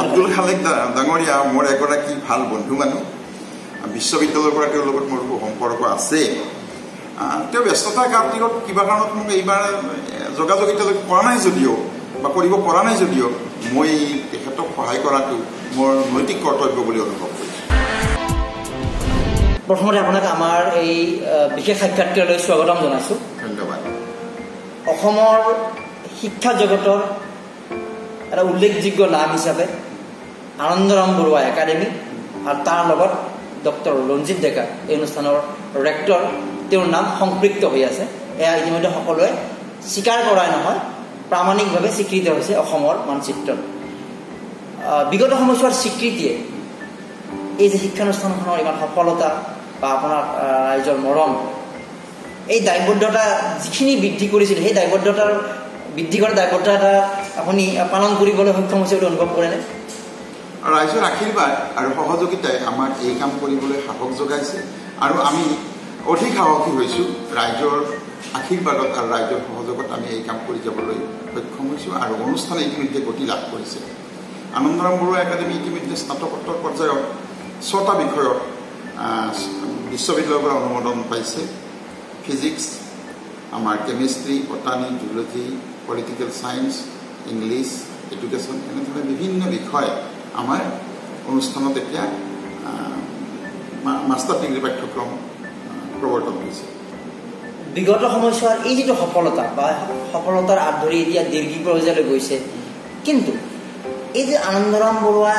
আব্দুল খালেক ডাঙৰীয়া মোৰ এগৰাকী ভাল বন্ধু মানুহ বিশ্ববিদ্যালয়ৰ পৰা তেওঁৰ লগত মোৰ সম্পৰ্ক আছে তেওঁ ব্যস্ততাৰ কাৰ্যত কিবা কাৰণত মোক এইবাৰ যোগাযোগ এতিয়ালৈকে কৰা নাই যদিও বা কৰিব পৰা নাই যদিও মই তেখেতক সহায় কৰাটো মোৰ নৈতিক কৰ্তব্য বুলি অনুভৱ কৰিছোঁ প্ৰথমতে আপোনাক আমাৰ এই বিশেষ সাক্ষাৎকাৰলৈ স্বাগতম জনাইছোঁ ধন্যবাদ অসমৰ শিক্ষা জগতৰ এটা উল্লেখযোগ্য নাম হিচাপে আনন্দৰাম বৰুৱা একাডেমী আৰু তাৰ লগত ডক্টৰ ৰঞ্জিত ডেকা এই অনুষ্ঠানৰ ৰেক্টৰ তেওঁৰ নাম সম্পৃক্ত হৈ আছে এয়া ইতিমধ্যে সকলোৱে স্বীকাৰ কৰাই নহয় প্ৰামাণিকভাৱে স্বীকৃত হৈছে অসমৰ মানচিত্ৰত বিগত সময়ছোৱাৰ স্বীকৃতিয়ে এই যে শিক্ষানুষ্ঠানখনৰ ইমান সফলতা বা আপোনাৰ ৰাইজৰ মৰম এই দায়বদ্ধতা যিখিনি বৃদ্ধি কৰিছিল সেই দায়বদ্ধতাৰ বৃদ্ধি কৰা দায়বদ্ধতা আপুনি পালন কৰিবলৈ সক্ষম হৈছে বুলি অনুভৱ কৰেনে ৰাইজৰ আশীৰ্বাদ আৰু সহযোগিতাই আমাক এই কাম কৰিবলৈ সাহস যোগাইছে আৰু আমি অধিক সাহসী হৈছোঁ ৰাইজৰ আশীৰ্বাদত আৰু ৰাইজৰ সহযোগত আমি এই কাম কৰি যাবলৈ সক্ষম হৈছোঁ আৰু অনুষ্ঠানে ইতিমধ্যে গতি লাভ কৰিছে আনন্দৰাম বৰুৱা একাডেমী ইতিমধ্যে স্নাতকোত্তৰ পৰ্যায়ত 6টা বিষয়ত বিশ্ববিদ্যালয়ৰ পৰা অনুমোদন পাইছে ফিজিক্স আমাৰ chemistry botany zoology political science English education এনেধৰণে বিভিন্ন বিষয় আমাৰ অনুষ্ঠানত এতিয়া মাষ্টাৰ ডিগ্ৰী পাঠ্যক্ৰম প্ৰৱৰ্তন হৈছে বিগত সময়ছোৱাৰ এই যিটো সফলতা বা সফলতাৰ আঁত ধৰি এতিয়া দীৰ্ঘ পৰ্যায়লৈ গৈছে কিন্তু এই যে আনন্দৰাম বৰুৱা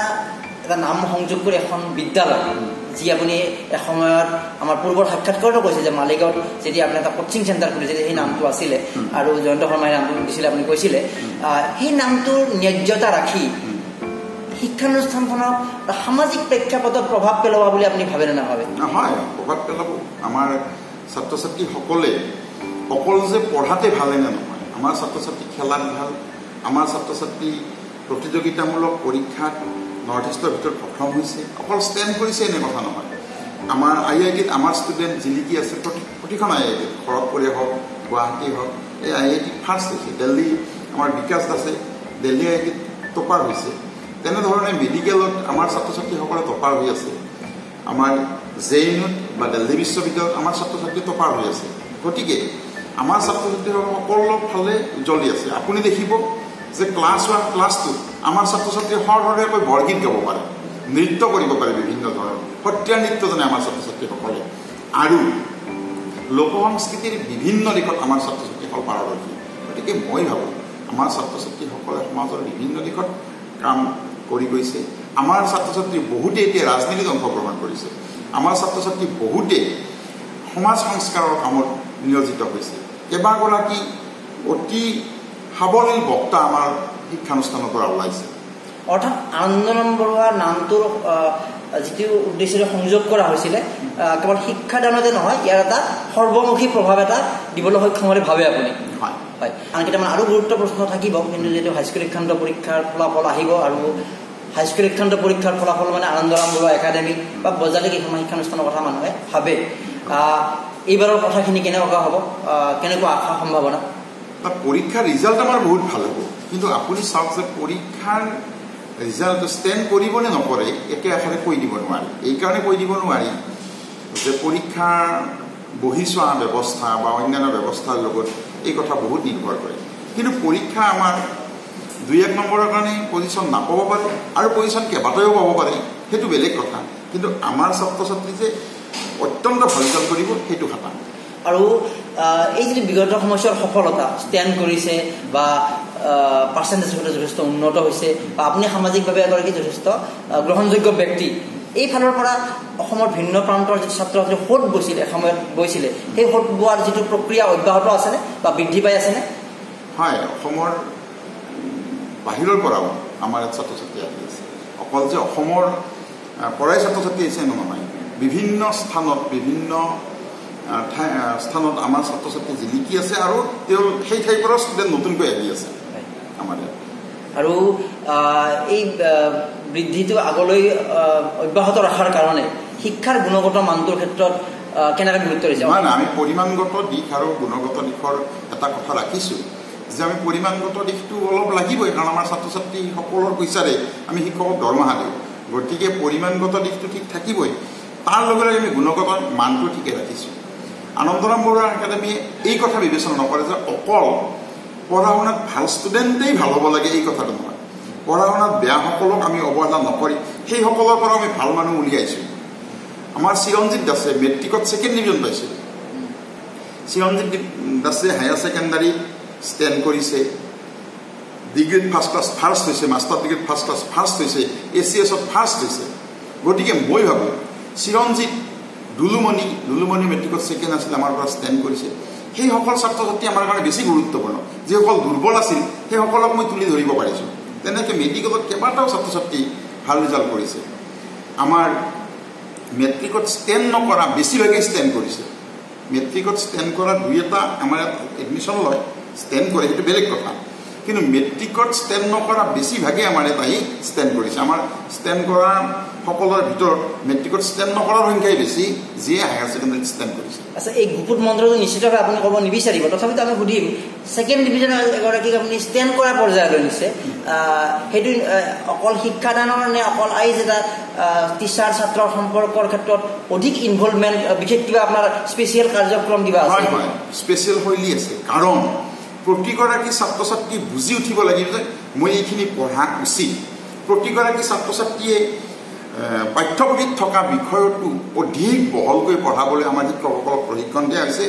এটা নাম সংযোগ কৰি এখন বিদ্যালয় যি আপুনি এসময়ত আমাৰ পূৰ্বৰ সাক্ষাৎকাৰতো কৈছে যে মালিগাঁৱত যেতিয়া আপুনি এটা কোচিং চেণ্টাৰ খুলিছে সেই নামটো আছিলে আৰু জয়ন্ত শৰ্মাই নামটো দিছিলে আপুনি কৈছিলে সেই নামটোৰ ন্যায্যতা ৰাখি শিক্ষানুষ্ঠানখনক সামাজিক প্ৰেক্ষাপটত প্ৰভাৱ পেলোৱা বুলি আপুনি ভাবে নে নাভাবে নহয় প্ৰভাৱ পেলাব আমাৰ ছাত্ৰ ছাত্ৰীসকলে অকল যে পঢ়াতে ভালে নে নহয় আমাৰ ছাত্ৰ ছাত্ৰী খেলাত ভাল আমাৰ ছাত্ৰ ছাত্ৰী প্ৰতিযোগিতামূলক পৰীক্ষাত নৰ্থ ইষ্টৰ ভিতৰত প্ৰথম হৈছে অকল ষ্টেণ্ড কৰিছে এনে কথা নহয় আমাৰ IITত আমাৰ ষ্টুডেণ্ট জিলিকি আছে প্ৰতিখন IITত খড়গপুৰে হওক গুৱাহাটী হওক এই IITত ফাৰ্ষ্ট হৈছে দিল্লী আমাৰ বিকাশ দাসে দিল্লী IITত টপাৰ হৈছে তেনেধৰণে মেডিকেলত আমাৰ ছাত্ৰ ছাত্ৰীসকলে টপাৰ হৈ আছে আমাৰ JNUত বা দিল্লী বিশ্ববিদ্যালয়ত আমাৰ ছাত্ৰ ছাত্ৰী টপাৰ হৈ আছে গতিকে আমাৰ ছাত্ৰ ছাত্ৰীসকল সকলো ফালে উজ্জ্বলি আছে আপুনি দেখিব যে ক্লাছ 1 ক্লাছ 2 আমাৰ ছাত্ৰ ছাত্ৰী সৰহকৈ বৰগীত গাব পাৰে নৃত্য কৰিব পাৰে বিভিন্ন ধৰণৰ সত্ৰীয়া নৃত্য জানে আমাৰ ছাত্ৰ ছাত্ৰীসকলে আৰু লোক সংস্কৃতিৰ বিভিন্ন দিশত আমাৰ ছাত্ৰ ছাত্ৰীসকল পাৰদৰ্শী গতিকে মই ভাবোঁ আমাৰ ছাত্ৰ ছাত্ৰীসকলে সমাজৰ বিভিন্ন দিশত কাম কৰি গৈছে আমাৰ ছাত্ৰ ছাত্ৰী বহুতে এতিয়া ৰাজনীতিত অংশগ্ৰহণ কৰিছে আমাৰ ছাত্ৰ ছাত্ৰী বহুতে সমাজ সংস্কাৰৰ কামত নিয়োজিত হৈছে কেইবাগৰাকী অতি সাৱলীল বক্তা আমাৰ শিক্ষানুষ্ঠানৰ পৰা ওলাইছে অৰ্থাৎ আনন্দৰাম বৰুৱা নামটোৰ যিটো উদ্দেশ্যৰে সংযোগ কৰা হৈছিলে কেৱল শিক্ষাদানতে নহয় ইয়াৰ এটা সৰ্বমুখী প্ৰভাৱ এটা দিবলৈ সক্ষম বুলি ভাবে আপুনি হয় হয় আন কেইটামান আৰু গুৰুত্ব প্ৰশ্ন থাকিব কিন্তু যিহেতু হাইস্কুল শিক্ষান্ত পৰীক্ষাৰ ফলাফল আহিব আৰু হাইস্কুল শিক্ষান্ত পৰীক্ষাৰ ফলাফল মানে আনন্দৰাম বৰুৱা একাডেমী বা বজালী কেইখনমান শিক্ষানুষ্ঠানৰ কথা মানুহে ভাবে এইবাৰৰ কথাখিনি কেনেকুৱা হ'ব কেনেকুৱা আশা সম্ভাৱনা পৰীক্ষাৰ ৰিজাল্ট আমাৰ বহুত ভাল হ'ব কিন্তু আপুনি চাওক যে পৰীক্ষাৰ ৰিজাল্ট ষ্টেণ্ড কৰিব নে নকৰে একে আশাৰে কৈ দিব নোৱাৰি এইকাৰণে কৈ দিব নোৱাৰি যে পৰীক্ষাৰ বহি চোৱা ব্যৱস্থা বা অন্যান্য ব্যৱস্থাৰ লগত এই কথা বহুত নিৰ্ভৰ কৰে কিন্তু পৰীক্ষা আমাৰ 2-1 নম্বৰৰ কাৰণে পজিশ্যন নাপাব পাৰে আৰু পজিশ্যন কেইবাটাও পাব পাৰে সেইটো বেলেগ কথা কিন্তু আমাৰ ছাত্ৰ ছাত্ৰী যে অত্যন্ত ভাল ৰিজাল্ট কৰিব সেইটো খাটা আৰু এই যিটো বিগত সময়ছোৱাৰ সফলতা ষ্টেণ্ড কৰিছে বা পাৰ্চেণ্টেজ যথেষ্ট উন্নত হৈছে বা আপুনি সামাজিকভাৱে এগৰাকী যথেষ্ট গ্ৰহণযোগ্য ব্যক্তি এইফালৰ পৰা অসমৰ ভিন্ন প্ৰান্তৰ যিটো ছাত্ৰ ছাত্ৰী সোঁত বৈছিলে এসময়ত বৈছিলে সেই সোঁত বোৱাৰ যিটো প্ৰক্ৰিয়া অব্যাহত আছেনে বা বৃদ্ধি পাই আছেনে হয় অসমৰ বাহিৰৰ পৰাও আমাৰ ছাত্ৰ ছাত্ৰী আহি আছে অকল যে অসমৰ পৰাই ছাত্ৰ ছাত্ৰী আহিছে নহয় বিভিন্ন স্থানত বিভিন্ন স্থানত আমাৰ ছাত্ৰ ছাত্ৰী জিলিকি আছে আৰু তেওঁ সেই ঠাইৰ পৰা ষ্টুডেণ্ট নতুনকৈ আহি আছে আমাৰ আৰু এই বৃদ্ধিটো আগলৈ অব্যাহত ৰখাৰ কাৰণে শিক্ষাৰ গুণগত মানটোৰ ক্ষেত্ৰত কেনেকৈ গুৰুত্ব দিছে নহয় আমি পৰিমাণগত দিশ আৰু গুণগত দিশৰ এটা কথা ৰাখিছোঁ যে আমি পৰিমাণগত দিশটো অলপ লাগিবই, কাৰণ আমাৰ ছাত্ৰ ছাত্ৰীসকলৰ পইচাৰে আমি শিক্ষকক দৰমহা দিওঁ, গতিকে পৰিমাণগত দিশটো ঠিক থাকিবই, তাৰ লগে লগে আমি গুণগত মানটো ঠিকে ৰাখিছোঁ। আনন্দৰাম বৰুৱা একাডেমীয়ে এই কথা বিবেচনা নকৰে যে অকল পঢ়া শুনাত ভাল ষ্টুডেণ্টেই ভাল হ'ব লাগে, এই কথাটো নহয়। পঢ়া শুনাত বেয়াসকলক আমি অৱহেলা নকৰি সেইসকলৰ পৰা আমি ভাল মানুহ উলিয়াইছোঁ। আমাৰ চিৰঞ্জিত দাসে মেট্ৰিকত 2nd ডিভিজন পাইছিল। চিৰঞ্জিত দাসে হায়াৰ ছেকেণ্ডাৰী ষ্টেণ্ড কৰিছে, ডিগ্ৰীত ফাৰ্ষ্ট ক্লাছ ফাৰ্ষ্ট হৈছে, মাষ্টাৰ ডিগ্ৰীত ফাৰ্ষ্ট ক্লাছ ফাৰ্ষ্ট হৈছে, ACSত ফাৰ্ষ্ট হৈছে। গতিকে মই ভাবোঁ চিৰঞ্জিত, দুলুমণি মেট্ৰিকত 2nd আছিল, আমাৰ পৰা ষ্টেণ্ড কৰিছে। সেইসকল ছাত্ৰ ছাত্ৰী আমাৰ কাৰণে বেছি গুৰুত্বপূৰ্ণ। যিসকল দুৰ্বল আছিল সেইসকলক মই তুলি ধৰিব পাৰিছোঁ। তেনেকৈ মেডিকেলত কেইবাটাও ছাত্ৰ ছাত্ৰী ভাল ৰিজাল্ট কৰিছে। আমাৰ মেট্ৰিকত ষ্টেণ্ড নকৰা বেছিভাগেই ষ্টেণ্ড কৰিছে। মেট্ৰিকত ষ্টেণ্ড কৰা 2-এটা আমাৰ ইয়াত এডমিশ্যন লয়, ষ্টেণ্ড কৰে, সেইটো বেলেগ কথা। কিন্তু মেট্ৰিকত ষ্টেণ্ড নকৰা বেছিভাগেই আমাৰ ইয়াত আহি ষ্টেণ্ড কৰিছে। আমাৰ ষ্টেণ্ড কৰা সকলৰ ভিতৰত মেট্ৰিকত ষ্টেণ্ড নকৰাৰ সংখ্যাই বেছি, যিয়ে হায়াৰ ছেকেণ্ডাৰীত ষ্টেণ্ড কৰিছে। আচ্ছা, এই গুপুত মন্ত্ৰটো নিশ্চিতভাৱে আপুনি ক'ব নিবিচাৰিব, তথাপিতো আমি সুধিম, 2nd ডিভিজনৰ এগৰাকীক আপুনি ষ্টেণ্ড কৰা পৰ্যায়লৈ নিছে, সেইটো অকল শিক্ষাদানৰ নে অকল আইজ এটা টিচাৰ ছাত্ৰৰ সম্পৰ্কৰ ক্ষেত্ৰত অধিক ইনভলভমেণ্ট, বিশেষ কিবা আপোনাৰ স্পেচিয়েল কাৰ্যক্ৰম কিবা আছে? হয় হয়, স্পেচিয়েল শৈলী আছে। কাৰণ প্ৰতিগৰাকী ছাত্ৰ ছাত্ৰী বুজি উঠিব লাগিব যে মই এইখিনি পঢ়া উচিত। প্ৰতিগৰাকী ছাত্ৰ ছাত্ৰীয়ে পাঠ্যপুথিত থকা বিষয়টো অধিক বহলকৈ পঢ়াবলৈ আমাৰ শিক্ষকসকলক প্ৰশিক্ষণ দিয়া হৈছে।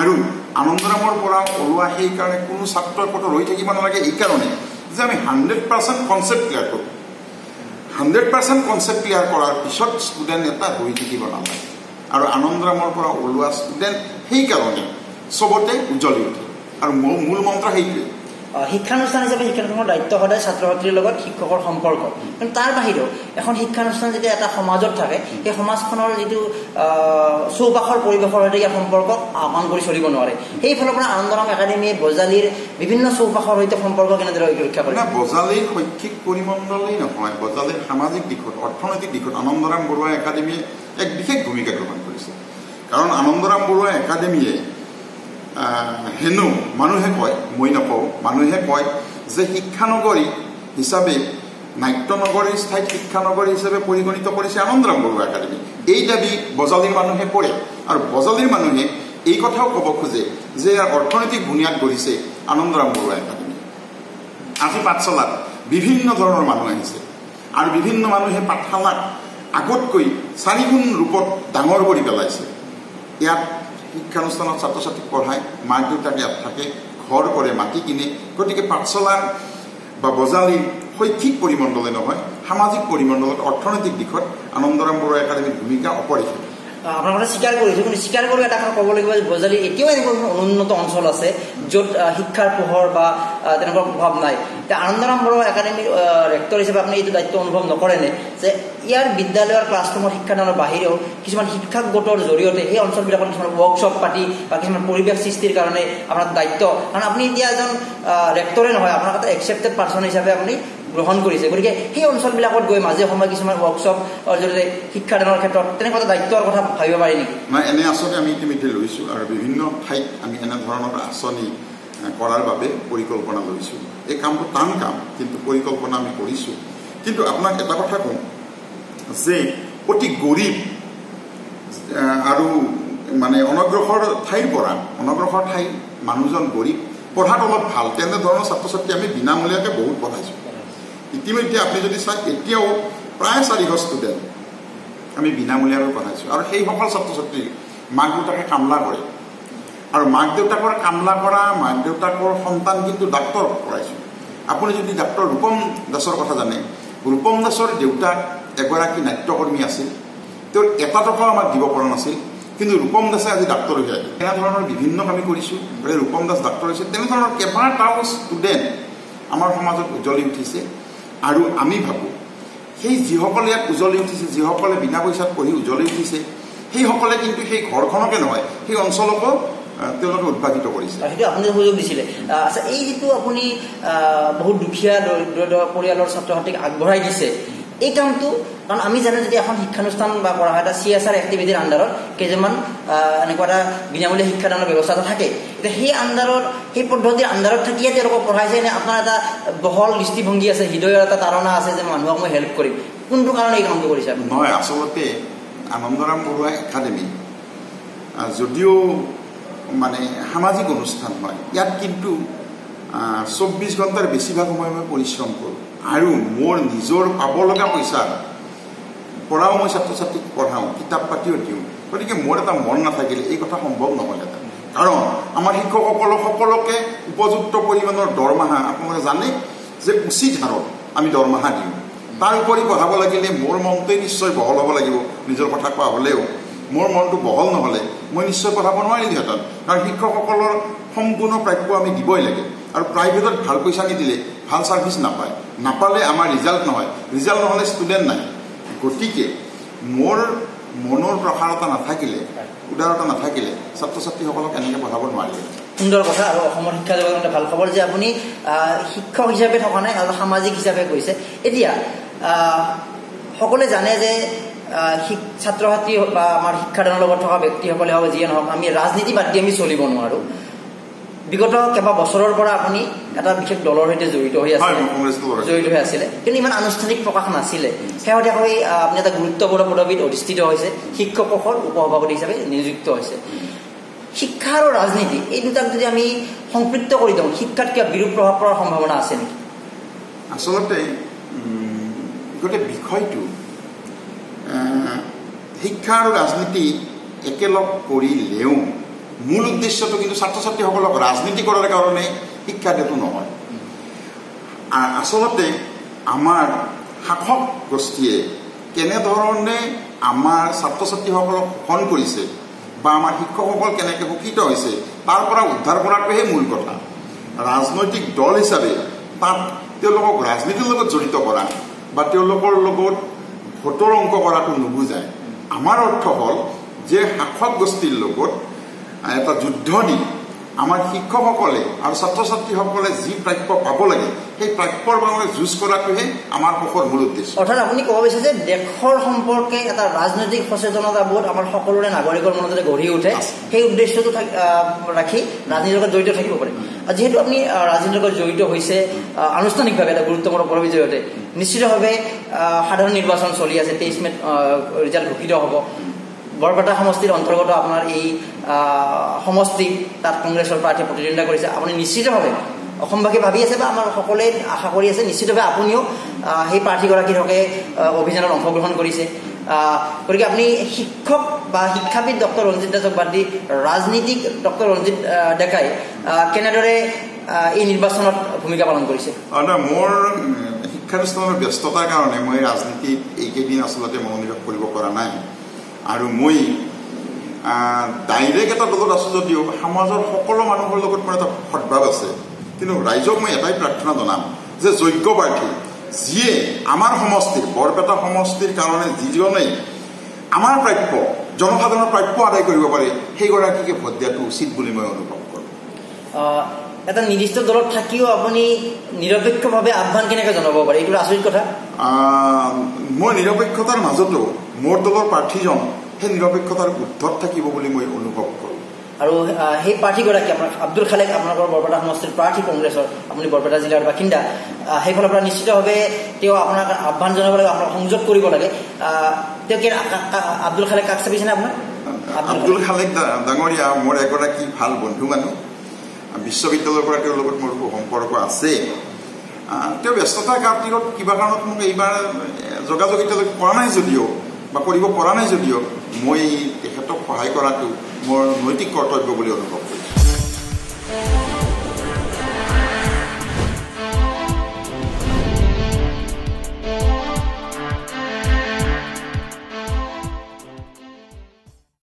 আৰু আনন্দৰামৰ পৰা ওলোৱা সেইকাৰণে কোনো ছাত্ৰৰ ক'তো ৰৈ থাকিব নালাগে, এইকাৰণে যে আমি 100% কনচেপ্ট ক্লিয়াৰ কৰোঁ। 100% কনচেপ্ট ক্লিয়াৰ কৰাৰ পিছত ষ্টুডেণ্ট এটা ৰৈ থাকিব নালাগে। আৰু আনন্দৰামৰ পৰা ওলোৱা ষ্টুডেণ্ট সেইকাৰণে চবতে উজ্জ্বলি উঠে, আৰু মূল মন্ত্ৰ সেইটোৱে। শিক্ষানুষ্ঠান হিচাপে শিক্ষানুষ্ঠানৰ দায়িত্ব সদায় ছাত্ৰ ছাত্ৰীৰ লগত শিক্ষকৰ সম্পৰ্ক, কিন্তু তাৰ বাহিৰেও এখন শিক্ষানুষ্ঠান যেতিয়া এটা সমাজত থাকে, সেই সমাজখনৰ যিটো চৌপাশৰ পৰিৱেশৰ সৈতে ইয়াৰ সম্পৰ্কক আহ্বান কৰি চলিব নোৱাৰে। সেইফালৰ পৰা আনন্দৰাম একাডেমীয়ে বজালীৰ বিভিন্ন চৌপাশৰ সৈতে সম্পৰ্ক কেনেদৰে ৰক্ষা কৰে? বজালীৰ শৈক্ষিক পৰিমণ্ডলেই নহয়, বজালীৰ সামাজিক দিশত, অৰ্থনৈতিক দিশত আনন্দৰাম বৰুৱা একাডেমীয়ে এক বিশেষ ভূমিকা গ্ৰহণ কৰিছে। কাৰণ আনন্দৰাম বৰুৱা একাডেমীয়ে হেনো মানুহে কয়, মই নকওঁ, মানুহে কয় যে শিক্ষানগৰী হিচাপে, নাট্যনগৰীৰ ঠাইত শিক্ষানগৰী হিচাপে পৰিগণিত কৰিছে আনন্দৰাম বৰুৱা একাডেমী। এই দাবী বজালীৰ মানুহে কৰে, আৰু বজালীৰ মানুহে এই কথাও ক'ব খোজে যে ইয়াৰ অৰ্থনৈতিক বুনিয়াদ গঢ়িছে আনন্দৰাম বৰুৱা একাডেমী। আজি পাঠশালাত বিভিন্ন ধৰণৰ মানুহ আহিছে, আৰু বিভিন্ন মানুহে পাঠশালাক আগতকৈ 4 গুণ ৰূপত ডাঙৰ কৰি পেলাইছে। ইয়াত শিক্ষানুষ্ঠানত ছাত্ৰ ছাত্ৰীক পঢ়ায়, মাক দেউতাক ইয়াত থাকে, ঘৰ কৰে, মাটি কিনে। গতিকে পাঠশালাৰ বা বজালীৰ শৈক্ষিক পৰিমণ্ডলে নহয়, সামাজিক পৰিমণ্ডলত, অৰ্থনৈতিক দিশত আনন্দৰাম বৰুৱা একাডেমীৰ ভূমিকা অপৰিসীম। আপোনাৰ কথা স্বীকাৰ কৰিছোঁ, কিন্তু স্বীকাৰ কৰি এটা কথা ক'ব লাগিব যে বজালী এতিয়াও এনেকুৱা অনুন্নত অঞ্চল আছে য'ত শিক্ষাৰ পোহৰ বা তেনেকুৱা প্ৰভাৱ নাই। এতিয়া আনন্দৰাম বৰুৱা একাডেমীৰ ৰেক্টৰ হিচাপে আপুনি এইটো দায়িত্ব অনুভৱ নকৰেনে যে ইয়াৰ বিদ্যালয়ৰ ক্লাছৰুমৰ শিক্ষাদানৰ বাহিৰেও কিছুমান শিক্ষক গোটৰ জৰিয়তে সেই অঞ্চলবিলাকত কিছুমান ৱৰ্কশ্বপ পাতি বা কিছুমান পৰিৱেশ সৃষ্টিৰ কাৰণে আপোনাৰ দায়িত্ব, কাৰণ আপুনি এতিয়া এজন ৰেক্টৰে নহয়, আপোনাক এটা একচেপ্টেড পাৰ্চন হিচাপে আপুনি গ্ৰহণ কৰিছে, গতিকে সেই অঞ্চলবিলাকত গৈ মাজে সময়ে কিছুমান ৱৰ্কশ্বপৰ জৰিয়তে শিক্ষাদানৰ ক্ষেত্ৰত তেনেকুৱা এটা দায়িত্বৰ কথা ভাবিব পাৰি নেকি? নাই, এনে আঁচনি আমি ইতিমধ্যে লৈছোঁ, আৰু বিভিন্ন ঠাইত আমি এনেধৰণৰ আঁচনি কৰাৰ বাবে পৰিকল্পনা লৈছোঁ। এই কামটো টান কাম, কিন্তু পৰিকল্পনা আমি কৰিছোঁ। কিন্তু আপোনাক এটা কথা কওঁ যে অতি গৰীব আৰু মানে অনগ্ৰসৰ ঠাইৰ পৰা, অনগ্ৰসৰ ঠাই মানুহজন গৰীব, পঢ়াত অলপ ভাল, তেনেধৰণৰ ছাত্ৰ ছাত্ৰী আমি বিনামূলীয়াকৈ বহুত পঢ়াইছোঁ। ইতিমধ্যে আপুনি যদি চায়, এতিয়াও প্ৰায় 400 ষ্টুডেণ্ট আমি বিনামূলীয়াকৈ পঢ়াইছোঁ। আৰু সেইসকল ছাত্ৰ ছাত্ৰী মাক দেউতাকে কামলা কৰে, আৰু মাক দেউতাকৰ কামলা কৰা মাক দেউতাকৰ সন্তান কিন্তু ডাক্তৰ পঢ়াইছোঁ। আপুনি যদি ডাক্তৰ ৰূপম দাসৰ কথা জানে, ৰূপম দাসৰ দেউতাক এগৰাকী নাট্যকৰ্মী আছিল, তেওঁৰ এটা টকাও আমাক দিব পৰা নাছিল, কিন্তু ৰূপম দাসে আজি ডাক্তৰ হৈ আহিল। এনেধৰণৰ বিভিন্ন কামি কৰিছোঁ, গতিকে ৰূপম দাস ডাক্তৰ হৈছে। তেনেধৰণৰ কেইবাটাও ষ্টুডেণ্ট আমাৰ সমাজত উজ্জ্বলি উঠিছে। আৰু আমি ভাবোঁ সেই যিসকলে ইয়াত উজ্জ্বলি উঠিছে, যিসকলে বিনা পইচাত পঢ়ি উজ্জ্বলি উঠিছে, সেইসকলে কিন্তু সেই ঘৰখনকে নহয়, সেই অঞ্চলকো তেওঁলোকে উদ্ভাৱিত কৰিছে। সেইটো আপুনি সুযোগ দিছিলে। আচ্ছা, এই যিটো আপুনি বহুত দুখীয়া দৰিদ্ৰ পৰিয়ালৰ ছাত্ৰ ছাত্ৰীক আগবঢ়াই দিছে, এই কামটো, কাৰণ আমি জানো যদি এখন শিক্ষানুষ্ঠান বা পঢ়া এটা CSR এক্টিভিটিৰ আণ্ডাৰত কেইজনমান এনেকুৱা এটা বিনামূলীয়া শিক্ষাদানৰ ব্যৱস্থা এটা থাকে, সেই আণ্ডাৰত সেই পদ্ধতিৰ আণ্ডাৰত থাকিয়ে তেওঁলোকক পঢ়াইছে নে আপোনাৰ এটা বহল দৃষ্টিভংগী আছে, হৃদয়ৰ এটা তাৰণা আছে যে মানুহক মই হেল্প কৰিম? কোনটো কাৰণে এই কামটো কৰিছে? নহয়, আচলতে আনন্দৰাম বৰুৱা একাডেমি যদিও মানে সামাজিক অনুষ্ঠান হয়, ইয়াত কিন্তু 24 ঘণ্টাৰ বেছিভাগ সময় মই পৰিশ্ৰম কৰোঁ আৰু মোৰ নিজৰ পাব লগা পইচাৰ পৰাও মই ছাত্ৰ ছাত্ৰীক পঢ়াওঁ, কিতাপ পাতিও দিওঁ। গতিকে মোৰ এটা মন নাথাকিলে এই কথা সম্ভৱ নহ'লহেঁতেন। কাৰণ আমাৰ শিক্ষকসকলক সকলোকে উপযুক্ত পৰিমাণৰ দৰমহা আপোনালোকে জানে যে উচিত হাৰত আমি দৰমহা দিওঁ। তাৰ উপৰি পঢ়াব লাগিলে মোৰ মনটোৱে নিশ্চয় বহল হ'ব লাগিব। নিজৰ কথা কোৱা হ'লেও মোৰ মনটো বহল নহ'লে মই নিশ্চয় পঢ়াব নোৱাৰিলোহেঁতেন। কাৰণ শিক্ষকসকলৰ সম্পূৰ্ণ প্ৰাপ্য আমি দিবই লাগে আৰু প্ৰাইভেটত ভাল পইচা নিদিলে ভাল ছাৰ্ভিচ নাপালে আমাৰ ৰিজাল্ট নহয়, ৰিজাল্ট নহ'লে ষ্টুডেণ্ট নাই। গতিকে মোৰ মনৰ প্ৰসাৰতা নাথাকিলে, উদাৰতা নাথাকিলে ছাত্ৰ ছাত্ৰীসকলক এনেকৈ পঢ়াব নোৱাৰিলে। সুন্দৰ কথা। আৰু অসমৰ শিক্ষা জগতৰ ভাল খবৰ যে আপুনি শিক্ষক হিচাপে থকা নাই আৰু সামাজিক হিচাপে কৈছে। এতিয়া সকলোৱে জানে যে ছাত্ৰ ছাত্ৰী বা আমাৰ শিক্ষাদানৰ লগত থকা ব্যক্তিসকলে হওক যিয়ে নহওক, আমি ৰাজনীতি বাদ দি আমি চলিব নোৱাৰোঁ। বিগত কেইবা বছৰৰ পৰা আপুনি এটা বিশেষ দলৰ সৈতে জড়িত হৈ আছিলে, কিন্তু ইমান আনুষ্ঠানিক প্ৰকাশ নাছিলে। শেহতীয়াকৈ আপুনি এটা গুৰুত্বপূৰ্ণ পদবীত অধিষ্ঠিত হৈছে, শিক্ষকসকল উপসভাপতি হিচাপে নিযুক্ত হৈছে। শিক্ষা আৰু ৰাজনীতি এই দুটাক যদি আমি সংপৃক্ত কৰি দিওঁ, শিক্ষাত কিবা বিৰূপ প্ৰভাৱ পৰাৰ সম্ভাৱনা আছে নেকি? আচলতে গোটেই বিষয়টো শিক্ষা আৰু ৰাজনীতি একেলগ কৰিলেও মূল উদ্দেশ্যটো কিন্তু ছাত্ৰ ছাত্ৰীসকলক ৰাজনীতি কৰাৰ কাৰণে শিক্ষা দিয়াটো নহয়। আচলতে আমাৰ শাসক গোষ্ঠীয়ে কেনেধৰণে আমাৰ ছাত্ৰ ছাত্ৰীসকলক শোষণ কৰিছে বা আমাৰ শিক্ষকসকল কেনেকৈ শোষিত হৈছে তাৰ পৰা উদ্ধাৰ কৰাটোহে মূল কথা। ৰাজনৈতিক দল হিচাপে তাত তেওঁলোকক ৰাজনীতিৰ লগত জড়িত কৰা বা তেওঁলোকৰ লগত ভোটৰ অংক কৰাটো নুবুজায়। আমাৰ অৰ্থ হ'ল যে শাসক গোষ্ঠীৰ লগত এটা যুদ্ধ দি আমাৰ শিক্ষকসকলে আৰু ছাত্ৰ ছাত্ৰীসকলে যি প্ৰাপ্য পাব লাগে সেই প্ৰাপ্যৰ বাবে যুঁজ কৰাটোহে আমাৰ পক্ষৰ মূল উদ্দেশ্য। অৰ্থাৎ আপুনি ক'ব বিচাৰে যে দেশৰ সম্পৰ্কে এটা ৰাজনৈতিক সচেতনতা বোধ আমাৰ সকলোৰে নাগৰিকৰ মনত যাতে গঢ়ি উঠে, সেই উদ্দেশ্যটো ৰাখি ৰাজনীতিৰ লগত জড়িত থাকিব পাৰে। যিহেতু আপুনি ৰাজনীতিৰ লগত জড়িত হৈছে আনুষ্ঠানিকভাৱে এটা গুৰুত্বপূৰ্ণ পদবীৰ জৰিয়তে, নিশ্চিতভাৱে সাধাৰণ নিৰ্বাচন চলি আছে, 23 মে'ত ৰিজাল্ট ঘোষিত হ'ব। বৰপেটা সমষ্টিৰ অন্তৰ্গত আপোনাৰ এই সমষ্টি, তাত কংগ্ৰেছৰ প্ৰাৰ্থীয়ে প্ৰতিদ্বন্দ্বিতা কৰিছে। আপুনি নিশ্চিতভাৱে অসমবাসী ভাবি আছে বা আমাৰ সকলোৱে আশা কৰি আছে, নিশ্চিতভাৱে আপুনিও সেই প্ৰাৰ্থীগৰাকীৰ হকে অভিযানত অংশগ্ৰহণ কৰিছে। গতিকে আপুনি শিক্ষক বা শিক্ষাবিদ ডক্টৰ ৰঞ্জিত দাসক বাদ দি ৰাজনীতিক ডক্টৰ ৰঞ্জিত ডেকাই কেনেদৰে এই নিৰ্বাচনত ভূমিকা পালন কৰিছে? মোৰ শিক্ষানুষ্ঠানৰ ব্যস্ততাৰ কাৰণে মই ৰাজনীতিত এইকেইদিন আচলতে মনোনিৱেশ কৰিব পৰা নাই। আৰু মই ডাইৰেক্ট এটা দলত আছোঁ যদিও সমাজৰ সকলো মানুহৰ লগত মোৰ এটা সদ্ভাৱ আছে। কিন্তু ৰাইজক মই এটাই প্ৰাৰ্থনা জনাম যে যোগ্য প্ৰাৰ্থী যিয়ে আমাৰ সমষ্টিৰ বৰপেটা সমষ্টিৰ কাৰণে যিজনেই আমাৰ প্ৰাপ্য জনসাধাৰণৰ প্ৰাপ্য আদায় কৰিব পাৰে সেইগৰাকীকে ভোট দিয়াটো উচিত বুলি মই অনুভৱ কৰোঁ। এটা নিৰ্দিষ্ট দলত থাকিও আপুনি নিৰপেক্ষভাৱে আহ্বান কেনেকৈ জনাব পাৰে? এইটো আচৰিত কথা। মই নিৰপেক্ষতাৰ মাজতো মোৰ দলৰ প্ৰাৰ্থীজন সেই নিৰপেক্ষতাৰ ঊৰ্ধত থাকিব বুলি মই অনুভৱ কৰোঁ। আৰু সেই প্ৰাৰ্থীগৰাকী আপোনাৰ আব্দুল খালেক, আপোনালোকৰ বৰপেটা সমষ্টিৰ প্ৰাৰ্থী কংগ্ৰেছৰ, আপুনি বৰপেটা জিলাৰ বাসিন্দা, সেইফালৰ পৰা নিশ্চিতভাৱে তেওঁ আপোনাক আহ্বান জনাব লাগে, আপোনাক সংযোগ কৰিব লাগে। তেওঁ কি আব্দুল খালেক কাষ চাপিছেনে আপোনাৰ? আব্দুল খালেক ডাঙৰীয়া মোৰ এগৰাকী ভাল বন্ধু মানুহ। বিশ্ববিদ্যালয়ৰ পৰা তেওঁৰ লগত মোৰ সম্পৰ্ক আছে। তেওঁ ব্যস্ততাৰ কাৰ্যত কিবা কাৰণত মোক এইবাৰ যোগাযোগ এতিয়ালৈকে কৰা নাই যদিও বা কৰিব পৰা নাই যদিও মই তেখেতক সহায় কৰাটো মোৰ নৈতিক কৰ্তব্য বুলি অনুভৱ কৰিছোঁ।